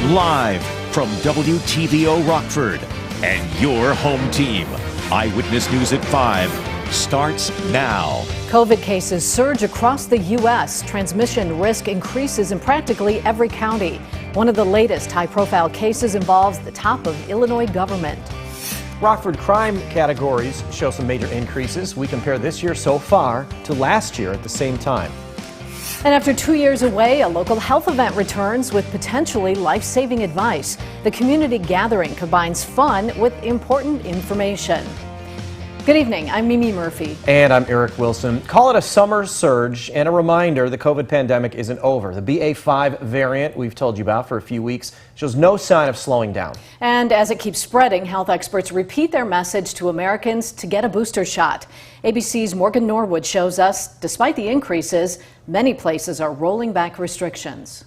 Live from WTVO Rockford and your home team, Eyewitness News at 5 starts now. COVID cases surge across the U.S. Transmission risk increases in practically every county. One of the latest high-profile cases involves the top of Illinois government. Rockford crime categories show some major increases. We compare this year so far to last year at the same time. And after 2 years away, a local health event returns with potentially life-saving advice. The community gathering combines fun with important information. Good evening, I'm Mimi Murphy. And I'm Eric Wilson. Call it a summer surge and a reminder the COVID pandemic isn't over. The BA.5 variant we've told you about for a few weeks shows no sign of slowing down. And as it keeps spreading, health experts repeat their message to Americans to get a booster shot. ABC's Morgan Norwood shows us, despite the increases, many places are rolling back restrictions.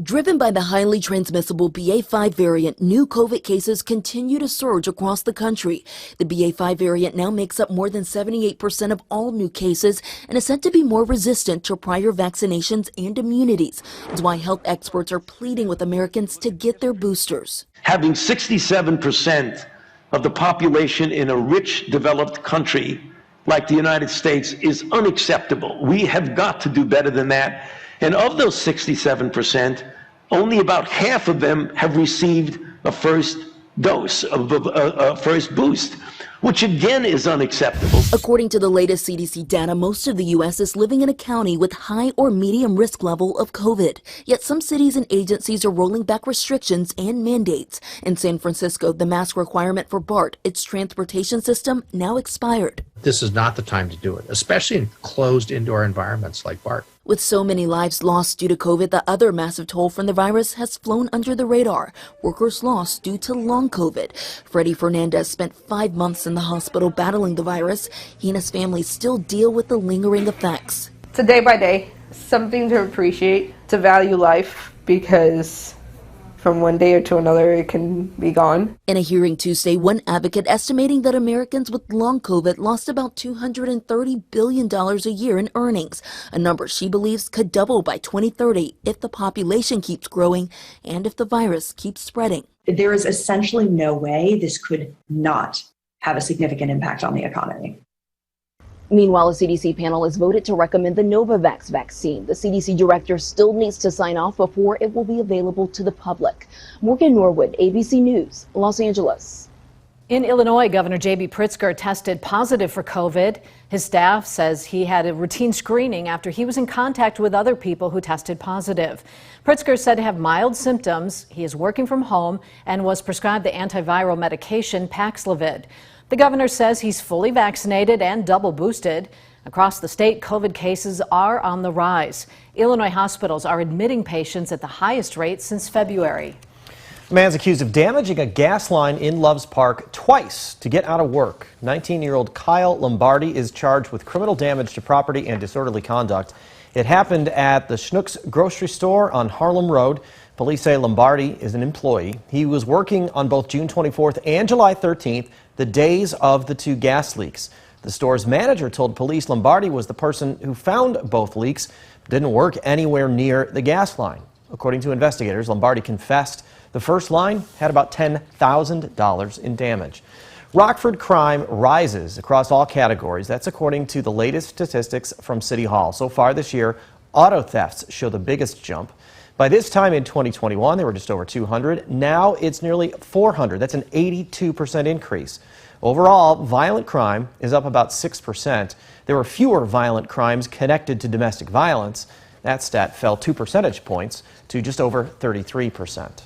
Driven by the highly transmissible BA.5 variant, new COVID cases continue to surge across the country. The BA.5 variant now makes up more than 78% of all new cases and is said to be more resistant to prior vaccinations and immunities. It's why health experts are pleading with Americans to get their boosters. Having 67% of the population in a rich, developed country like the United States is unacceptable. We have got to do better than that. And of those 67%, only about half of them have received a first dose, a first boost, which again is unacceptable. According to the latest CDC data, most of the U.S. is living in a county with high or medium risk level of COVID. Yet some cities and agencies are rolling back restrictions and mandates. In San Francisco, the mask requirement for BART, its transportation system, now expired. This is not the time to do it, especially in closed indoor environments like BART. With so many lives lost due to COVID, the other massive toll from the virus has flown under the radar. Workers lost due to long COVID. Freddie Fernandez spent 5 months in the hospital battling the virus. He and his family still deal with the lingering effects. It's a day by day, something to appreciate, to value life, because from one day to another, it can be gone. In a hearing Tuesday, one advocate estimating that Americans with long COVID lost about $230 billion a year in earnings, a number she believes could double by 2030 if the population keeps growing and if the virus keeps spreading. There is essentially no way this could not have a significant impact on the economy. Meanwhile, a CDC panel has voted to recommend the Novavax vaccine. The CDC director still needs to sign off before it will be available to the public. Morgan Norwood, ABC News, Los Angeles. In Illinois, Governor J.B. Pritzker tested positive for COVID. His staff says he had a routine screening after he was in contact with other people who tested positive. Pritzker said to have mild symptoms. He is working from home and was prescribed the antiviral medication Paxlovid. The governor says he's fully vaccinated and double boosted. Across the state, COVID cases are on the rise. Illinois hospitals are admitting patients at the highest rate since February. A man's accused of damaging a gas line in Loves Park twice to get out of work. 19-year-old Kyle Lombardi is charged with criminal damage to property and disorderly conduct. It happened at the Schnucks grocery store on Harlem Road. Police say Lombardi is an employee. He was working on both June 24th and July 13th, the days of the two gas leaks. The store's manager told police Lombardi was the person who found both leaks, but didn't work anywhere near the gas line. According to investigators, Lombardi confessed the first line had about $10,000 in damage. Rockford crime rises across all categories. That's according to the latest statistics from City Hall. So far this year, auto thefts show the biggest jump. By this time in 2021, they were just over 200. Now it's nearly 400. That's an 82% increase. Overall, violent crime is up about 6%. There were fewer violent crimes connected to domestic violence. That stat fell 2 percentage points to just over 33%.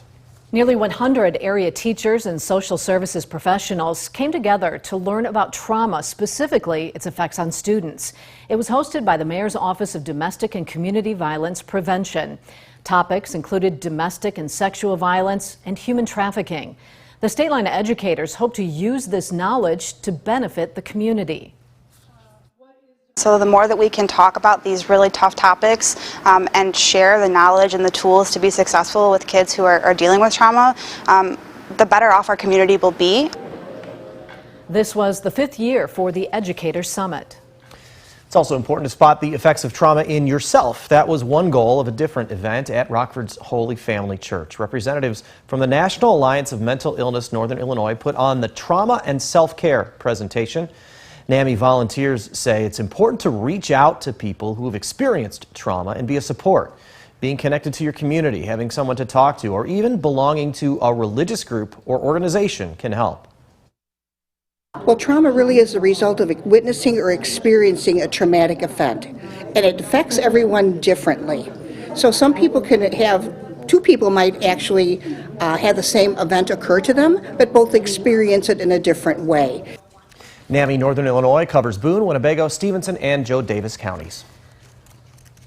Nearly 100 area teachers and social services professionals came together to learn about trauma, specifically its effects on students. It was hosted by the Mayor's Office of Domestic and Community Violence Prevention. Topics included domestic and sexual violence and human trafficking. The State Line educators hope to use this knowledge to benefit the community. So the more that we can talk about these really tough topics and share the knowledge and the tools to be successful with kids who are dealing with trauma, the better off our community will be. This was the 5th year for the Educators Summit. It's also important to spot the effects of trauma in yourself. That was one goal of a different event at Rockford's Holy Family Church. Representatives from the National Alliance of Mental Illness Northern Illinois put on the Trauma and Self-Care presentation. NAMI volunteers say it's important to reach out to people who have experienced trauma and be a support. Being connected to your community, having someone to talk to, or even belonging to a religious group or organization can help. Well, trauma really is the result of witnessing or experiencing a traumatic event, and it affects everyone differently. So some people can have, two people might actually have the same event occur to them, but both experience it in a different way. NAMI Northern Illinois covers Boone, Winnebago, Stevenson, and Joe Davis counties.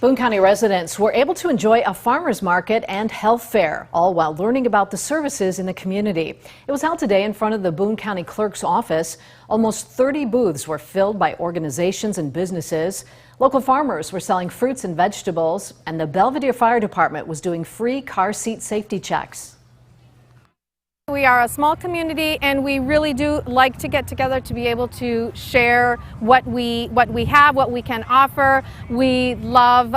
Boone County residents were able to enjoy a farmers market and health fair, all while learning about the services in the community. It was held today in front of the Boone County Clerk's office. Almost 30 booths were filled by organizations and businesses. Local farmers were selling fruits and vegetables, and the Belvedere Fire Department was doing free car seat safety checks. We are a small community, and we really do like to get together to be able to share what we have, what we can offer. We love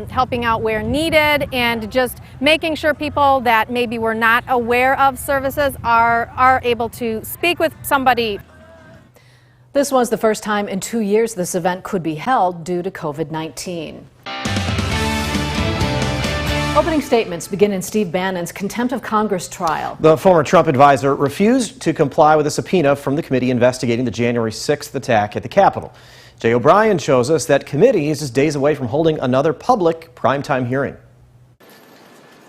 helping out where needed and just making sure people that maybe were not aware of services are able to speak with somebody. This was the first time in 2 years this event could be held due to COVID-19. Opening statements begin in Steve Bannon's contempt of Congress trial. The former Trump advisor refused to comply with a subpoena from the committee investigating the January 6th attack at the Capitol. Jay O'Brien shows us that committee is just days away from holding another public primetime hearing.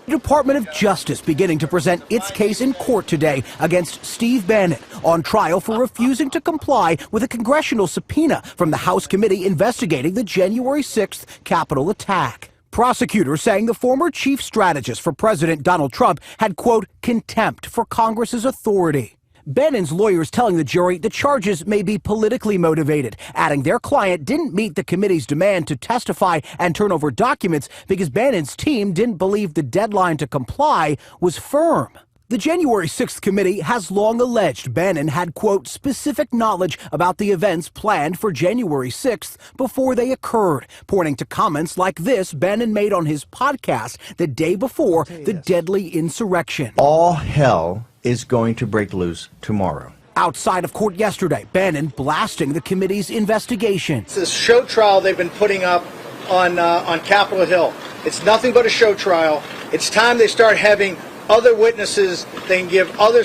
The Department of Justice beginning to present its case in court today against Steve Bannon on trial for refusing to comply with a congressional subpoena from the House committee investigating the January 6th Capitol attack. Prosecutors saying the former chief strategist for President Donald Trump had, quote, contempt for Congress's authority. Bannon's lawyers telling the jury the charges may be politically motivated, adding their client didn't meet the committee's demand to testify and turn over documents because Bannon's team didn't believe the deadline to comply was firm. The January 6th committee has long alleged Bannon had, quote, specific knowledge about the events planned for January 6th before they occurred, pointing to comments like this Bannon made on his podcast the day before the deadly insurrection. All hell is going to break loose tomorrow. Outside of court yesterday, Bannon blasting the committee's investigation. It's this show trial they've been putting up on Capitol Hill. It's nothing but a show trial. It's time they start having other witnesses, they can give other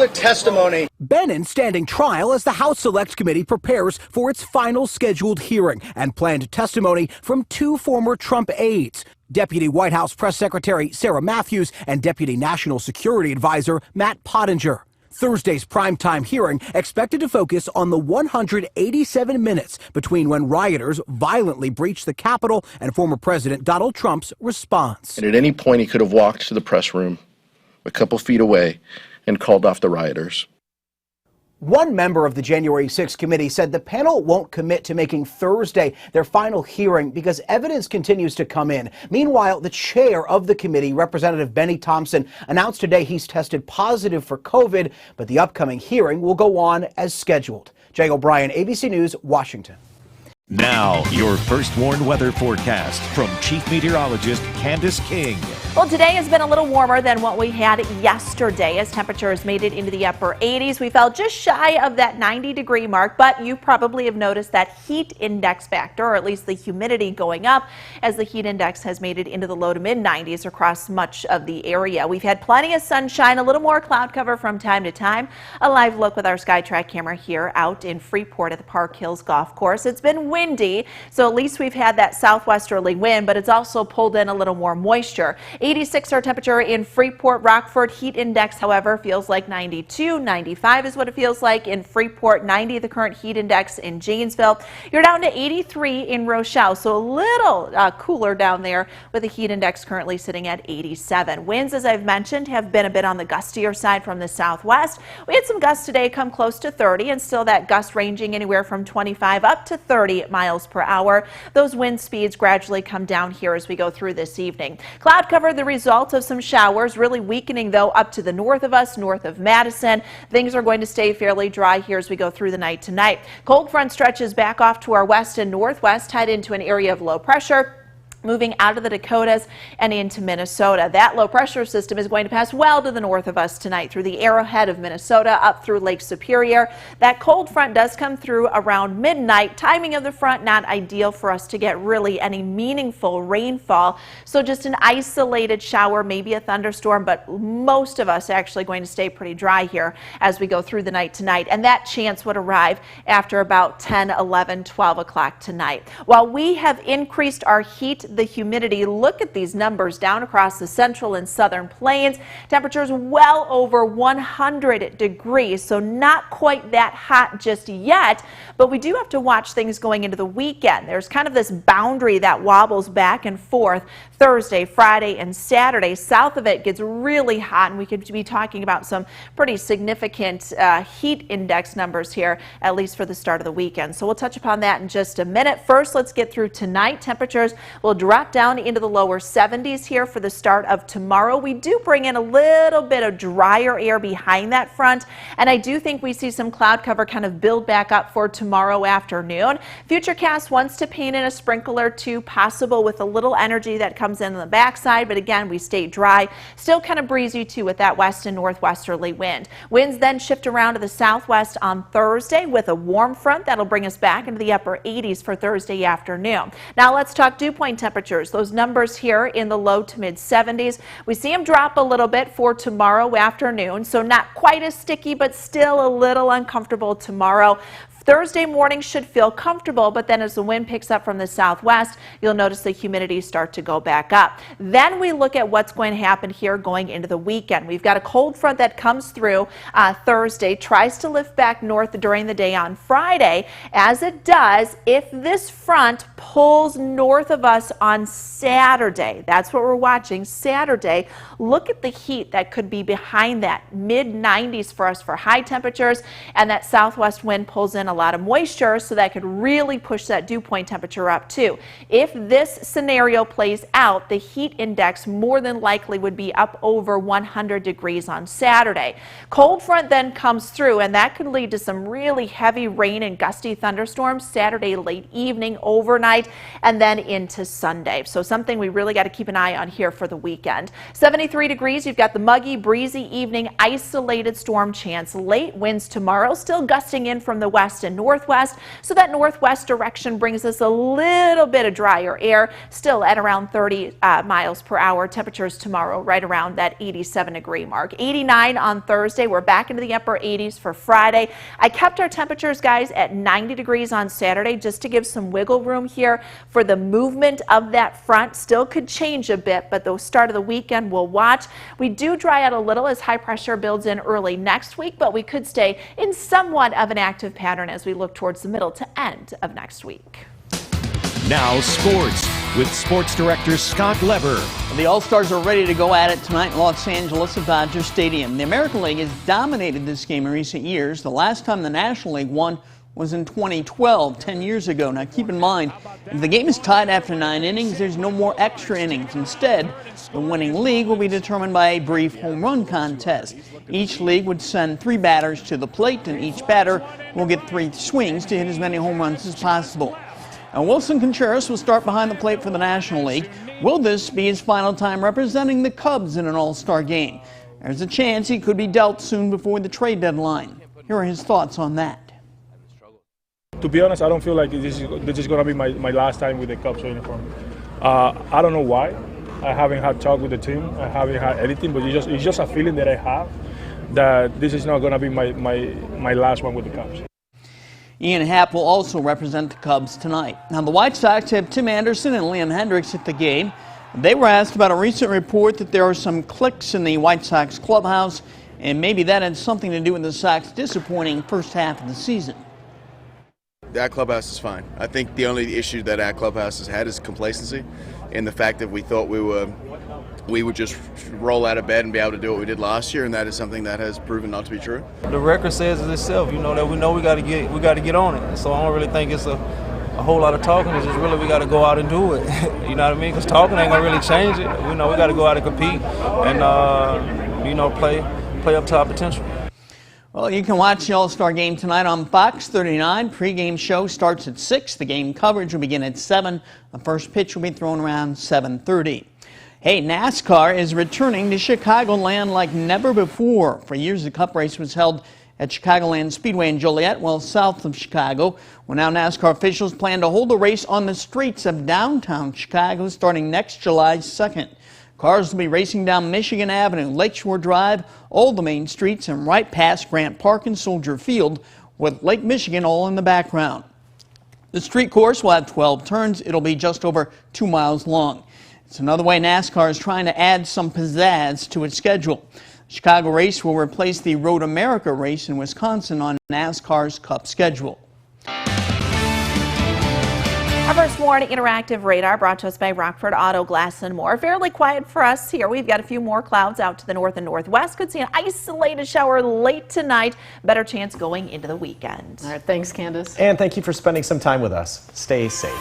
testimony. Bannon standing trial as the House Select Committee prepares for its final scheduled hearing and planned testimony from two former Trump aides, Deputy White House Press Secretary Sarah Matthews and Deputy National Security Advisor Matt Pottinger. Thursday's primetime hearing expected to focus on the 187 minutes between when rioters violently breached the Capitol and former President Donald Trump's response. And at any point he could have walked to the press room a couple feet away and called off the rioters. One member of the January 6th committee said the panel won't commit to making Thursday their final hearing because evidence continues to come in. Meanwhile, the chair of the committee, Representative Benny Thompson, announced today he's tested positive for COVID, but the upcoming hearing will go on as scheduled. Jay O'Brien, ABC News, Washington. Now, your first warned weather forecast from Chief Meteorologist Candace King. Well, today has been a little warmer than what we had yesterday as temperatures made it into the upper 80s. We fell just shy of that 90-degree mark, but you probably have noticed that heat index factor, or at least the humidity going up, as the heat index has made it into the low to mid 90s across much of the area. We've had plenty of sunshine, a little more cloud cover from time to time. A live look with our SkyTrack camera here out in Freeport at the Park Hills Golf Course. It's been windy, so at least we've had that southwesterly wind, but it's also pulled in a little more moisture. 86 our temperature in Freeport, Rockford. Heat index, however, feels like 92. 95 is what it feels like in Freeport. 90 the current heat index in Janesville. You're down to 83 in Rochelle, so a little cooler down there with the heat index currently sitting at 87. Winds, as I've mentioned, have been a bit on the gustier side from the southwest. We had some gusts today come close to 30, and still that gust ranging anywhere from 25 up to 30 30 miles per hour. Those wind speeds gradually come down here as we go through this evening. Cloud cover, the result of some showers, really weakening though up to the north of us, north of Madison. Things are going to stay fairly dry here as we go through the night tonight. Cold front stretches back off to our west and northwest, tied into an area of low pressure, moving out of the Dakotas and into Minnesota. That low pressure system is going to pass well to the north of us tonight through the arrowhead of Minnesota up through Lake Superior. That cold front does come through around midnight. Timing of the front not ideal for us to get really any meaningful rainfall. So just an isolated shower, maybe a thunderstorm, but most of us actually going to stay pretty dry here as we go through the night tonight. And that chance would arrive after about 10, 11, 12 o'clock tonight. While we have increased our heat, the humidity, look at these numbers down across the central and southern plains. Temperatures well over 100 degrees, so not quite that hot just yet, but we do have to watch things going into the weekend. There's kind of this boundary that wobbles back and forth Thursday, Friday, and Saturday. South of it gets really hot, and we could be talking about some pretty significant heat index numbers here, at least for the start of the weekend. So we'll touch upon that in just a minute. First, let's get through tonight. Temperatures will drop down into the lower 70s here for the start of tomorrow. We do bring in a little bit of drier air behind that front, and I do think we see some cloud cover kind of build back up for tomorrow afternoon. Futurecast wants to paint in a sprinkle or two possible with a little energy that comes in on the backside, but again, we stay dry. Still kind of breezy too with that west and northwesterly wind. Winds then shift around to the southwest on Thursday with a warm front that'll bring us back into the upper 80s for Thursday afternoon. Now let's talk dew point temperatures. Those numbers here in the low to mid 70s. We see them drop a little bit for tomorrow afternoon, so not quite as sticky, but still a little uncomfortable tomorrow. Thursday morning should feel comfortable, but then as the wind picks up from the southwest, you'll notice the humidity start to go back up. Then we look at what's going to happen here going into the weekend. We've got a cold front that comes through Thursday, tries to lift back north during the day on Friday. As it does, if this front pulls north of us on Saturday, that's what we're watching Saturday, look at the heat that could be behind that. Mid 90s for us for high temperatures, and that southwest wind pulls in a lot of moisture, so that could really push that dew point temperature up too. If this scenario plays out, the heat index more than likely would be up over 100 degrees on Saturday. Cold front then comes through, and that could lead to some really heavy rain and gusty thunderstorms Saturday late evening, overnight, and then into Sunday. So something we really got to keep an eye on here for the weekend. 73 degrees, you've got the muggy, breezy evening, isolated storm chance. Late winds tomorrow, still gusting in from the west and northwest, so that northwest direction brings us a little bit of drier air, still at around 30 miles per hour. Temperatures tomorrow right around that 87 degree mark. 89 on Thursday. We're back into the upper 80s for Friday. I kept our temperatures, guys, at 90 degrees on Saturday just to give some wiggle room here for the movement of that front. Still could change a bit, but the start of the weekend we'll watch. We do dry out a little as high pressure builds in early next week, but we could stay in somewhat of an active pattern as we look towards the middle to end of next week. Now sports with sports director Scott Leber. The All-Stars are ready to go at it tonight in Los Angeles at Dodger Stadium. The American League has dominated this game in recent years. The last time the National League won was in 2012, 10 years ago. Now keep in mind, if the game is tied after 9 innings, there's no more extra innings. Instead, the winning league will be determined by a brief home run contest. Each league would send 3 batters to the plate, and each batter will get 3 swings to hit as many home runs as possible. Now, Wilson Contreras will start behind the plate for the National League. Will this be his final time representing the Cubs in an All-Star game? There's a chance he could be dealt soon before the trade deadline. Here are his thoughts on that. To be honest, I don't feel like this is going to be my last time with the Cubs uniform. I don't know why. I haven't had talk with the team. I haven't had anything, but it's just a feeling that I have that this is not going to be my last one with the Cubs. Ian Happ will also represent the Cubs tonight. Now, the White Sox have Tim Anderson and Liam Hendriks at the game. They were asked about a recent report that there are some cliques in the White Sox clubhouse, and maybe that had something to do with the Sox disappointing first half of the season. That clubhouse is fine. I think the only issue that our clubhouse has had is complacency, and the fact that we thought we would just roll out of bed and be able to do what we did last year, and that is something that has proven not to be true. The record says it itself. You know that we got to get on it. So I don't really think it's a whole lot of talking. It's just really we got to go out and do it. You know what I mean? Because talking ain't gonna really change it. We got to go out and compete and play up to our potential. Well, you can watch the All-Star Game tonight on Fox 39. Pre-game show starts at 6. The game coverage will begin at 7. The first pitch will be thrown around 7:30. Hey, NASCAR is returning to Chicagoland like never before. For years, the Cup race was held at Chicagoland Speedway in Joliet, well south of Chicago. Well, now NASCAR officials plan to hold the race on the streets of downtown Chicago starting next July 2nd. Cars will be racing down Michigan Avenue, Lakeshore Drive, all the main streets, and right past Grant Park and Soldier Field, with Lake Michigan all in the background. The street course will have 12 turns. It'll be just over 2 miles long. It's another way NASCAR is trying to add some pizzazz to its schedule. The Chicago race will replace the Road America race in Wisconsin on NASCAR's Cup schedule. Our first morning interactive radar brought to us by Rockford Auto Glass and More. Fairly quiet for us here. We've got a few more clouds out to the north and northwest. Could see an isolated shower late tonight. Better chance going into the weekend. All right, thanks, Candace. And thank you for spending some time with us. Stay safe.